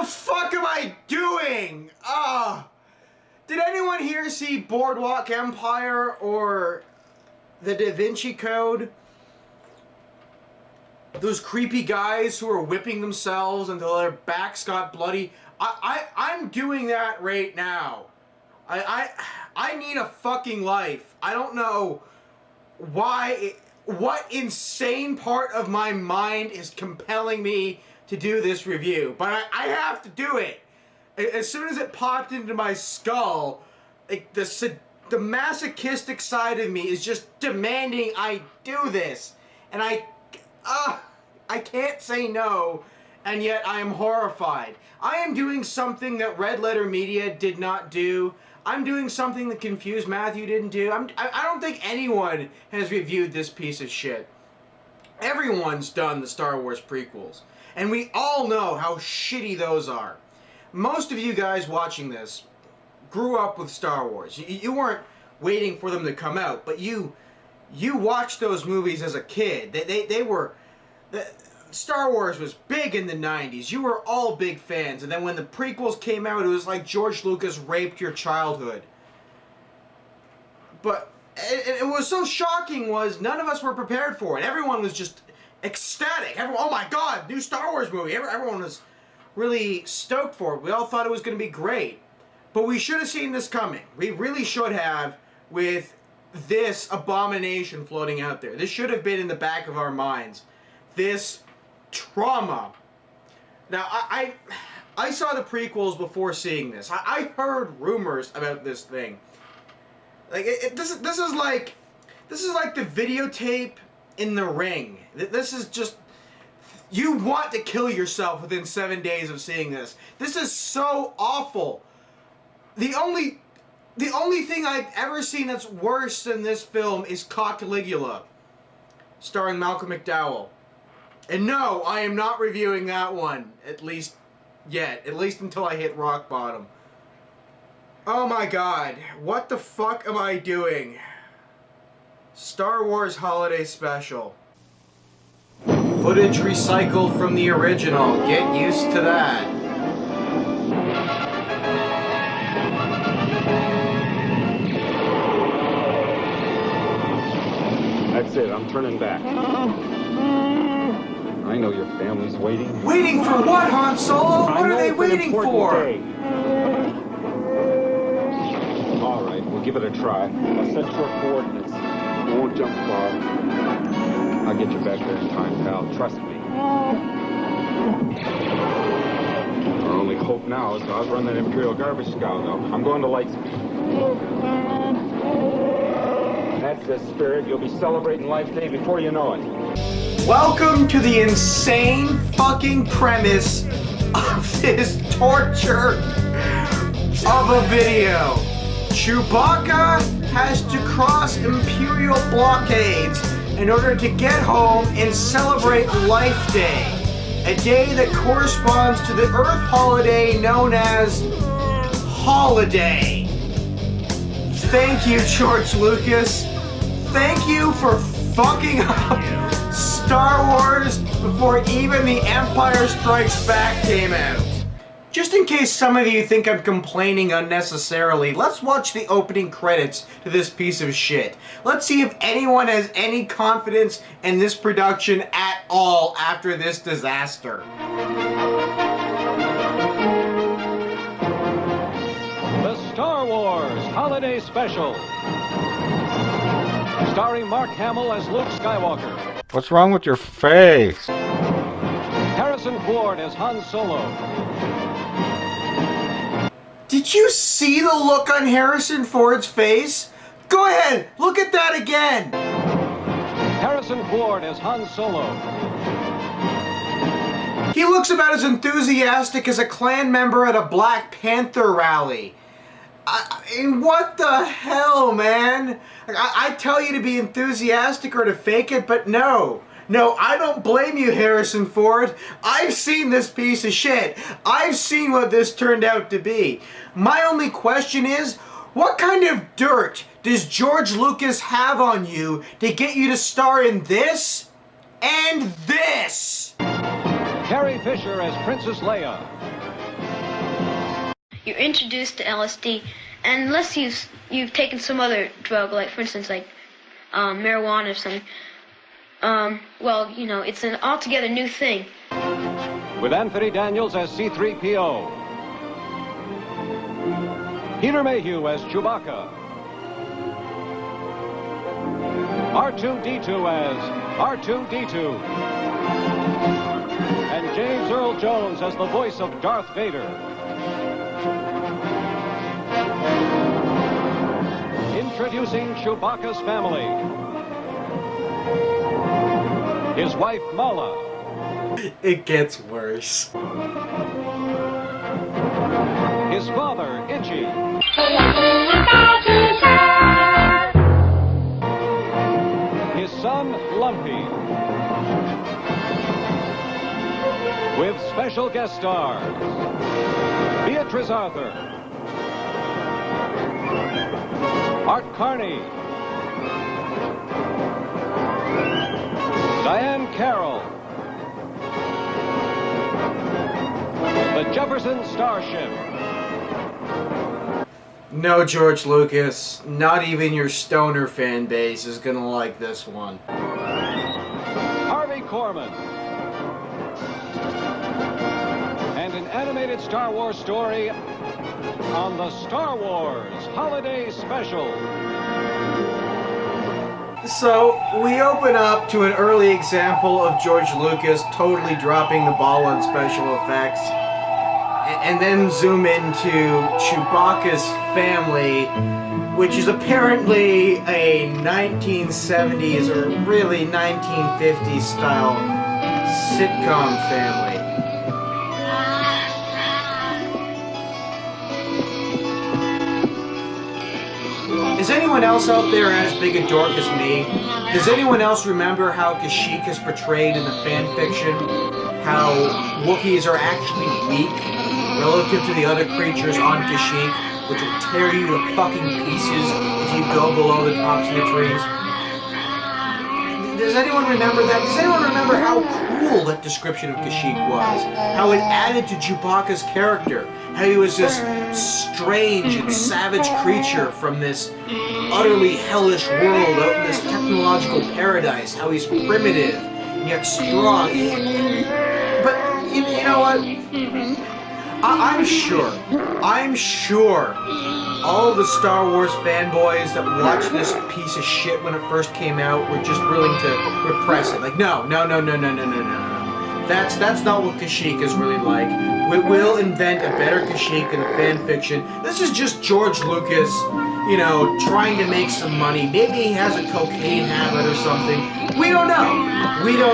fuck am I doing? Did anyone here see Boardwalk Empire or The Da Vinci Code? Those creepy guys who are whipping themselves until their backs got bloody. I'm doing that right now. I need a fucking life. I don't know why, what insane part of my mind is compelling me to do this review, but I have to do it. As soon as it popped into my skull, like the masochistic side of me is just demanding I do this, and I can't say no, and yet I am horrified. I am doing something that Red Letter Media did not do. I'm doing something that Confused Matthew didn't do. I don't think anyone has reviewed this piece of shit. Everyone's done the Star Wars prequels, and we all know how shitty those are. Most of you guys watching this grew up with Star Wars. You weren't waiting for them to come out, but you watched those movies as a kid. They were... Star Wars was big in the 90s. You were all big fans. And then when the prequels came out, it was like George Lucas raped your childhood. But it was so shocking was none of us were prepared for it. Everyone was just ecstatic. Everyone, oh my god, new Star Wars movie. Everyone was really stoked for it. We all thought it was going to be great. But we should have seen this coming. We really should have, with this abomination floating out there. This should have been in the back of our minds. This trauma. Now, I saw the prequels before seeing this. I heard rumors about this thing. Like this is like the videotape in The Ring. This is just, you want to kill yourself within 7 days of seeing this. This is so awful. The only thing I've ever seen that's worse than this film is Caligula, starring Malcolm McDowell. And no, I am not reviewing that one, at least yet. At least until I hit rock bottom. Oh my god, what the fuck am I doing? Star Wars Holiday Special. Footage recycled from the original. Get used to that. That's it, I'm turning back. I know your family's waiting. Waiting for what, Han Solo? What are they waiting for? All right, we'll give it a try. I'll set your coordinates. You won't jump far. I'll get you back there in time, pal. Trust me. Our only hope now is to outrun that Imperial garbage scow, though. I'm going to Lightspeed. That's the spirit. You'll be celebrating Life Day before you know it. Welcome to the insane fucking premise of this torture of a video. Chewbacca has to cross Imperial blockades in order to get home and celebrate Life Day, a day that corresponds to the Earth holiday known as Holiday. Thank you, George Lucas. Thank you for fucking up Star Wars before even The Empire Strikes Back came out. Just in case some of you think I'm complaining unnecessarily, let's watch the opening credits to this piece of shit. Let's see if anyone has any confidence in this production at all after this disaster. The Star Wars Holiday Special. Starring Mark Hamill as Luke Skywalker. What's wrong with your face? Harrison Ford as Han Solo. Did you see the look on Harrison Ford's face? Go ahead, look at that again. Harrison Ford as Han Solo. He looks about as enthusiastic as a Klan member at a Black Panther rally. I mean, what the hell, man? I tell you to be enthusiastic or to fake it, but no. No, I don't blame you, Harrison Ford. I've seen this piece of shit. I've seen what this turned out to be. My only question is, what kind of dirt does George Lucas have on you to get you to star in this and this? Carrie Fisher as Princess Leia. you're introduced to LSD, and unless you've taken some other drug, like for instance like marijuana or something, well, you know, it's an altogether new thing. With Anthony Daniels as C-3PO, Peter Mayhew as Chewbacca, R2-D2 as R2-D2, and James Earl Jones as the voice of Darth Vader. Introducing Chewbacca's family. His wife, Mala. It gets worse. His father, Itchy. His son, Lumpy. With special guest stars, Beatrice Arthur, Art Carney, Diane Carroll, the Jefferson Starship. No, George Lucas, not even your stoner fan base is gonna like this one. Harvey Korman. And an animated Star Wars story on the Star Wars Holiday Special. So, we open up to an early example of George Lucas totally dropping the ball on special effects, and then zoom into Chewbacca's family, which is apparently a 1970s or really 1950s style sitcom family. Is anyone else out there as big a dork as me? Does anyone else remember how Kashyyyk is portrayed in the fan fiction? How Wookiees are actually weak relative to the other creatures on Kashyyyk, which will tear you to fucking pieces if you go below the tops of the trees? Does anyone remember that? Does anyone remember how cool that description of Kashyyyk was? How it added to Chewbacca's character? How he was this strange and savage creature from this utterly hellish world out in this technological paradise. How he's primitive and yet strong. But you know what? I'm sure all the Star Wars fanboys that watched this piece of shit when it first came out were just willing to repress it. Like, no. That's not what Kashyyyk is really like. We'll invent a better Kashyyyk in the fan fiction. This is just George Lucas, you know, trying to make some money. Maybe he has a cocaine habit or something. We don't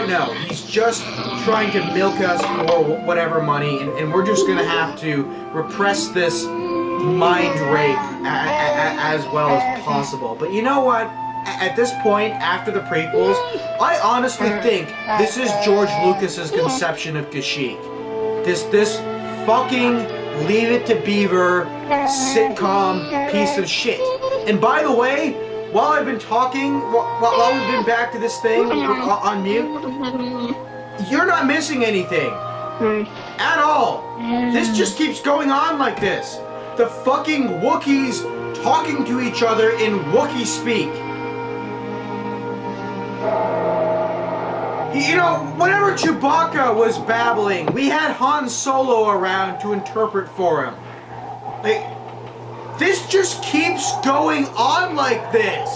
know. He's just trying to milk us for whatever money, and we're just going to have to repress this mind rape as well as possible. But you know what? At this point, after the prequels, I honestly think this is George Lucas's conception of Kashyyyk. This fucking Leave It to Beaver sitcom piece of shit. And by the way, while I've been talking, while we've been back to this thing on mute, you're not missing anything. At all. This just keeps going on like this. The fucking Wookiees talking to each other in Wookiee speak. You know, whenever Chewbacca was babbling, we had Han Solo around to interpret for him. Like, this just keeps going on like this.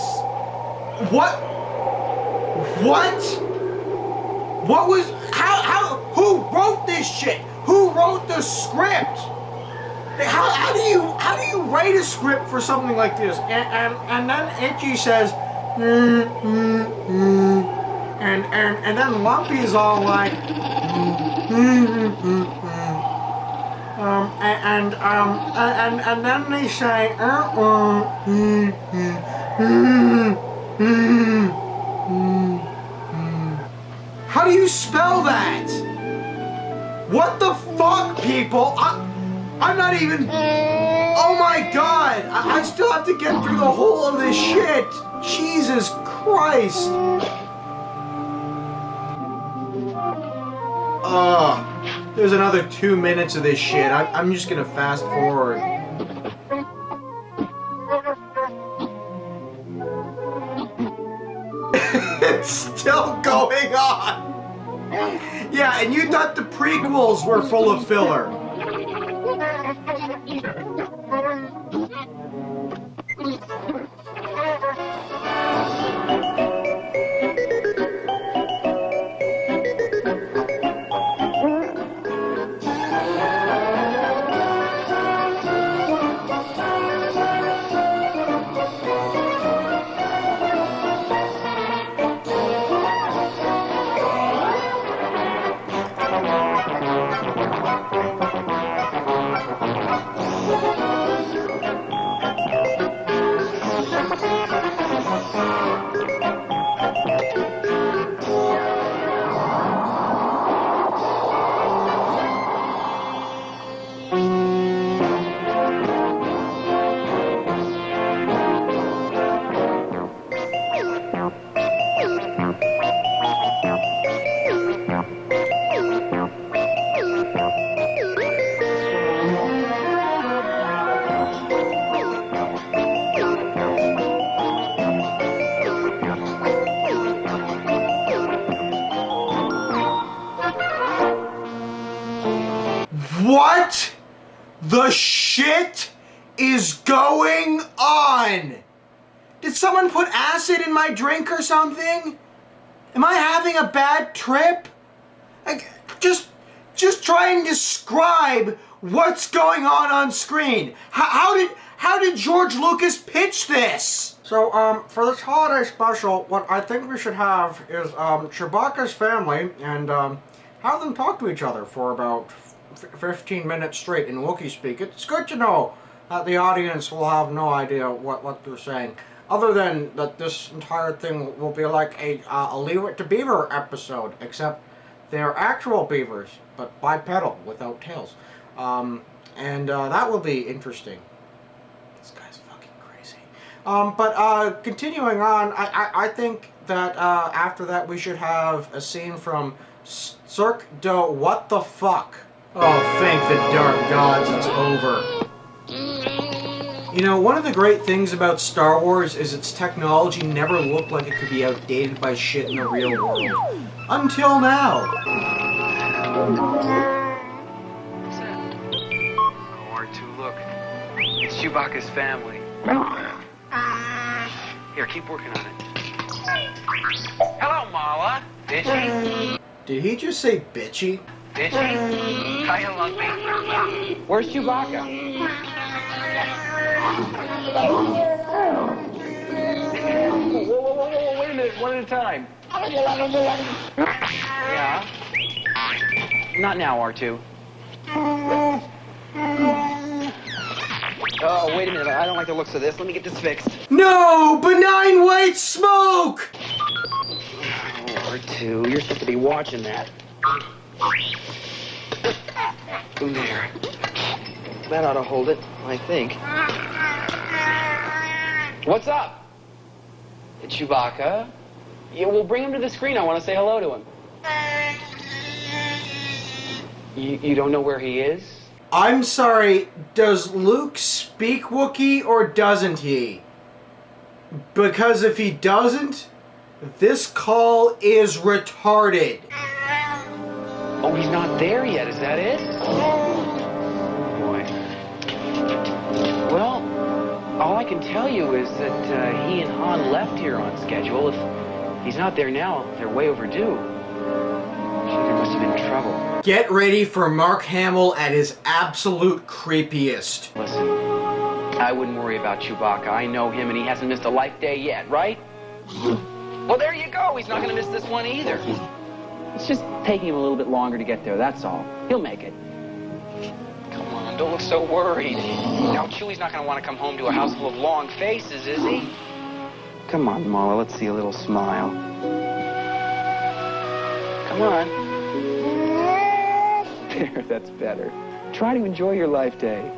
What was, who wrote this shit? Who wrote the script? How do you write a script for something like this? And then Itchy says, and then Lumpy is all like, and then they say, how do you spell that? What the fuck, people? I'm not even, oh my god, I still have to get through the whole of this shit. Jesus Christ. There's another 2 minutes of this shit. I'm just gonna fast forward. It's still going on! Yeah, and you thought the prequels were full of filler. What the shit is going on? Did someone put acid in my drink or something? Am I having a bad trip? Just try and describe what's going on screen. How did George Lucas pitch this? So, for this holiday special, what I think we should have is Chewbacca's family and have them talk to each other for about 15 minutes straight in Wookiee speak. It's good to know that the audience will have no idea what they're saying, other than that this entire thing will be like a Leave It to Beaver episode, except they're actual beavers, but bipedal, without tails. And that will be interesting. This guy's fucking crazy. But continuing on, I think that after that we should have a scene from Cirque du What the Fuck. Oh, thank the dark gods, it's over. You know, one of the great things about Star Wars is its technology never looked like it could be outdated by shit in the real world. Until now. What's that? Oh, R2, look. It's Chewbacca's family. Here, keep working on it. Hello, Mala. Bitchy. Did he just say bitchy? Bitchy. Hiya, Lumpy. Where's Chewbacca? Whoa, wait a minute, one at a time. Yeah? Not now, R2. Oh, wait a minute, I don't like the looks of this. Let me get this fixed. No! Benign white smoke! Oh, R2, you're supposed to be watching that. There. That ought to hold it, I think. What's up? It's Chewbacca. Yeah, we'll bring him to the screen. I want to say hello to him. You don't know where he is? I'm sorry, does Luke speak Wookiee or doesn't he? Because if he doesn't, this call is retarded. Oh, he's not there yet, is that it? Oh, boy. Well, all I can tell you is that he and Han left here on schedule. If he's not there now, they're way overdue. There must have been trouble. Get ready for Mark Hamill at his absolute creepiest. Listen, I wouldn't worry about Chewbacca. I know him and he hasn't missed a life day yet, right? Well, there you go. He's not going to miss this one either. It's just taking him a little bit longer to get there, that's all. He'll make it. Come on, don't look so worried. Now, Chewie's not going to want to come home to a house full of long faces, is he? Come on, Mala, let's see a little smile. Come on. There, that's better. Try to enjoy your life day.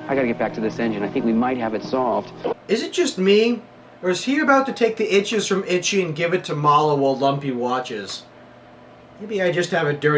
I gotta get back to this engine. I think we might have it solved. Is it just me? Or is he about to take the itches from Itchy and give it to Mala while Lumpy watches? Maybe I just have a dirty